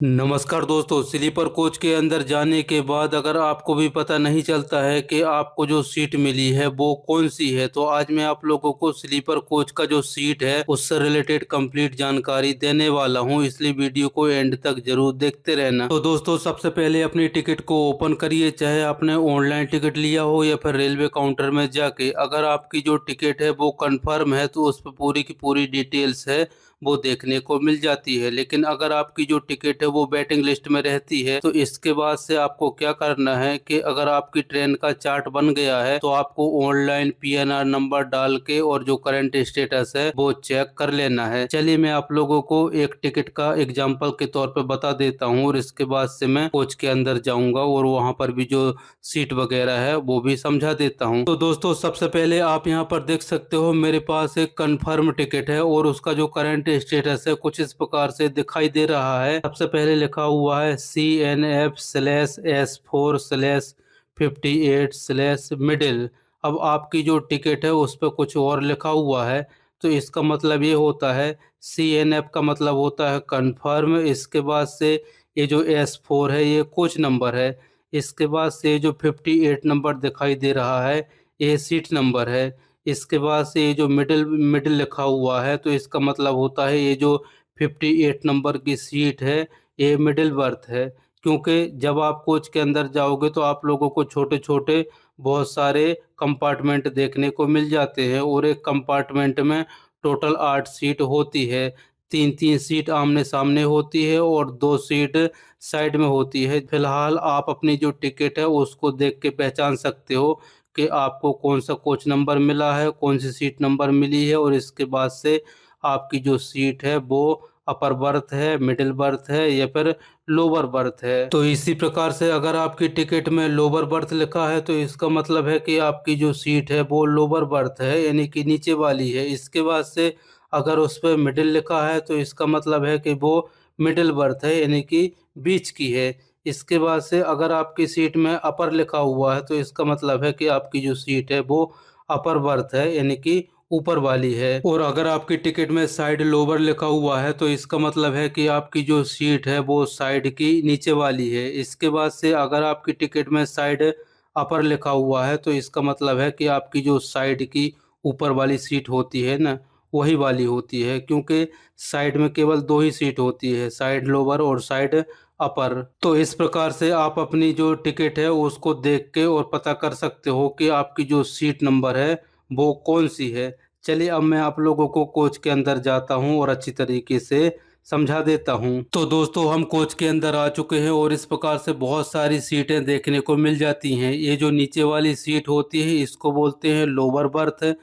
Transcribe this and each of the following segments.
नमस्कार दोस्तों, sleeper coach के अंदर जाने के बाद अगर आपको भी पता नहीं चलता है कि आपको जो सीट मिली है वो कौन सी है, तो आज मैं आप लोगों को स्लीपर कोच का जो सीट है उससे रिलेटेड कंप्लीट जानकारी देने वाला हूं, इसलिए वीडियो को एंड तक जरूर देखते रहना। तो दोस्तों, सबसे पहले अपनी टिकट को ओपन करिए, चाहे आपने ऑनलाइन टिकट लिया हो या फिर रेलवे काउंटर में जाके। अगर आपकी जो टिकट है वो कंफर्म है तो उस पर पूरी की पूरी डिटेल्स है वो देखने को मिल जाती है। लेकिन अगर आपकी जो टिकट है वो वेटिंग लिस्ट में रहती है तो इसके बाद से आपको क्या करना है कि अगर आपकी ट्रेन का चार्ट बन गया है तो आपको ऑनलाइन पीएनआर नंबर डाल के और जो करंट स्टेटस है वो चेक कर लेना है। चलिए मैं आप लोगों को एक टिकट का एग्जाम्पल के तौर पे बता देता हूँ और इसके बाद से मैं कोच के अंदर जाऊंगा और वहां पर भी जो सीट वगैरह है वो भी समझा देता हूँ। तो दोस्तों, सबसे पहले आप यहाँ पर देख सकते हो मेरे पास एक कंफर्म टिकट है और उसका जो करंट स्टेटस है कुछ इस प्रकार से दिखाई दे रहा है। सबसे पहले लिखा हुआ है CNF/S4/58/मिडिल। अब आपकी जो टिकट है उस पर कुछ और लिखा हुआ है, तो इसका मतलब ये होता है CNF का मतलब होता है कंफर्म। इसके बाद से ये जो S4 है ये कोच नंबर है। इसके बाद से जो 58 नंबर दिखाई दे रहा है ये सीट नंबर है। इसके बाद से ये जो मिडिल मिडिल लिखा हुआ है तो इसका मतलब होता है ये जो 58 नंबर की सीट है ये मिडिल बर्थ है। क्योंकि जब आप कोच के अंदर जाओगे तो आप लोगों को छोटे छोटे बहुत सारे कंपार्टमेंट देखने को मिल जाते हैं और एक कंपार्टमेंट में टोटल 8 सीट होती है। तीन तीन सीट आमने सामने होती है और 2 सीट साइड में होती है। फिलहाल आप अपनी जो टिकट है उसको देख के पहचान सकते हो कि आपको कौन सा कोच नंबर मिला है, कौन सी सीट नंबर मिली है और इसके बाद से आपकी जो सीट है वो अपर बर्थ है, मिडिल बर्थ है या फिर लोअर बर्थ है। तो इसी प्रकार से अगर आपकी टिकट में लोअर बर्थ लिखा है तो इसका मतलब है कि आपकी जो सीट है वो लोअर बर्थ है, यानी कि नीचे वाली है। इसके बाद से अगर उस पर मिडिल लिखा है तो इसका मतलब है कि वो मिडिल बर्थ है, यानी कि बीच की है। इसके बाद से अगर आपकी सीट में अपर लिखा हुआ है तो इसका मतलब है कि आपकी जो सीट है वो अपर बर्थ है, यानी कि ऊपर वाली है। और अगर आपकी टिकट में साइड लोअर लिखा हुआ है तो इसका मतलब है कि आपकी जो सीट है वो साइड की नीचे वाली है। इसके बाद से अगर आपकी टिकट में साइड अपर लिखा हुआ है तो इसका मतलब है कि आपकी जो साइड की ऊपर वाली सीट होती है ना, वही वाली होती है। क्योंकि साइड में केवल दो ही सीट होती है, साइड लोअर और साइड अपर। तो इस प्रकार से आप अपनी जो टिकट है उसको देख के और पता कर सकते हो कि आपकी जो सीट नंबर है वो कौन सी है। चलिए अब मैं आप लोगों को कोच के अंदर जाता हूँ और अच्छी तरीके से समझा देता हूँ। तो दोस्तों, हम कोच के अंदर आ चुके हैं और इस प्रकार से बहुत सारी सीटें देखने को मिल जाती हैं। ये जो नीचे वाली सीट होती है इसको बोलते हैं लोअर बर्थ।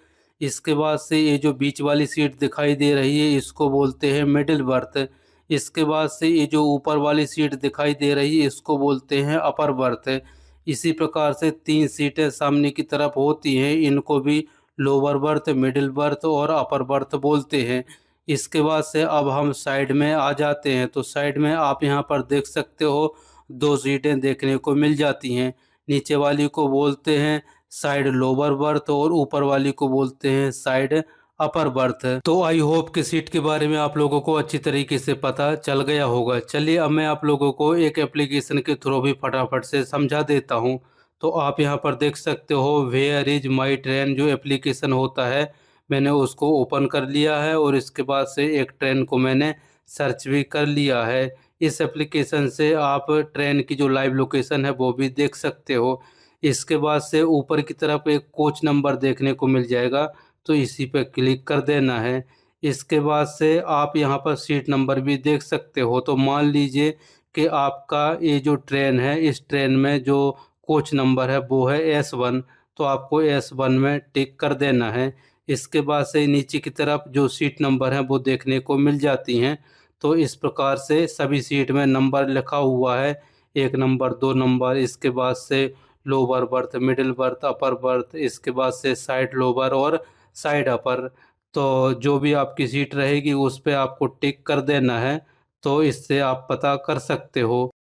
इसके बाद से ये जो बीच वाली सीट दिखाई दे रही है इसको बोलते हैं मिडिल बर्थ। इसके बाद से ये जो ऊपर वाली सीट दिखाई दे रही है इसको बोलते हैं अपर बर्थ। इसी प्रकार से 3 सीटें सामने की तरफ होती हैं, इनको भी लोअर बर्थ, मिडिल बर्थ और अपर बर्थ बोलते हैं। इसके बाद से अब हम साइड में आ जाते हैं, तो साइड में आप यहाँ पर देख सकते हो 2 सीटें देखने को मिल जाती हैं। नीचे वाली को बोलते हैं साइड लोअर बर्थ और ऊपर वाली को बोलते हैं साइड अपर बर्थ। तो आई होप कि सीट के बारे में आप लोगों को अच्छी तरीके से पता चल गया होगा। चलिए अब मैं आप लोगों को एक एप्लीकेशन के थ्रू भी फटाफट से समझा देता हूँ। तो आप यहाँ पर देख सकते हो वेयर इज माई ट्रेन जो एप्लीकेशन होता है, मैंने उसको ओपन कर लिया है और इसके बाद से एक ट्रेन को मैंने सर्च भी कर लिया है। इस एप्लीकेशन से आप ट्रेन की जो लाइव लोकेशन है वो भी देख सकते हो। इसके बाद से ऊपर की तरफ एक कोच नंबर देखने को मिल जाएगा, तो इसी पे क्लिक कर देना है। इसके बाद से आप यहाँ पर सीट नंबर भी देख सकते हो। तो मान लीजिए कि आपका ये जो ट्रेन है इस ट्रेन में जो कोच नंबर है वो है S1, तो आपको S1 में टिक कर देना है। इसके बाद से नीचे की तरफ जो सीट नंबर है वो देखने को मिल जाती हैं। तो इस प्रकार से सभी सीट में नंबर लिखा हुआ है, 1 नंबर 2 नंबर। इसके बाद से lower berth, middle birth, upper berth, इसके बाद से साइड लोअर और साइड अपर। तो जो भी आपकी सीट रहेगी उस पे आपको टिक कर देना है, तो इससे आप पता कर सकते हो।